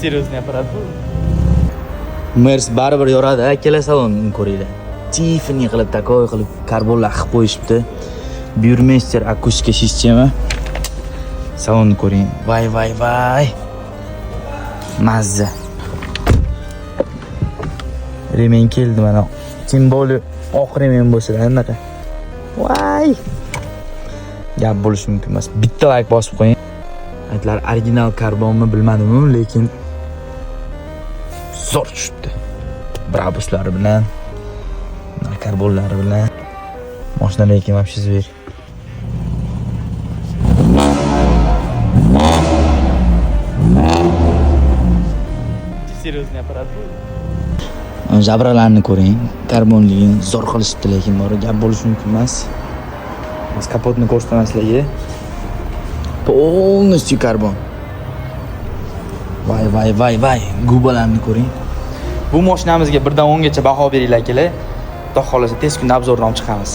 Серьезный аппарат bu. Mers baribir yoradi, kela salonni ko'ringlar. Tiffany qilib takoy qilib karbonlar qilib qo'yishibdi. Burmester akustika sistema. Salonni ko'ring. Vay. Mazza. Remen keldi mana. Tim bo'lib oq remen bo'lsa anaqa. Voy. Gap bo'lishi mumkin emas. Bitta like bosib qo'ying. Aytlar original karbonmi bilmadim-ku, lekin zo'r tushibdi. Brabuslari bilan, karbonlari bilan. Mashina lekin вообще zver. Серьезный аппарат bu. Jabralarni ko'ring. Karbonligini zo'r qilishibdi, lekin bor gap bo'lishi mumkin emas. Biz kapotni ko'rsataman sizlarga. Полностью karbon. Vay. Gubalarni ko'ring. Bu mashinamizga 1 dan 10 gacha baho beringlar kelar. Xudo xolasa tez kunda obzordan olib chiqamiz.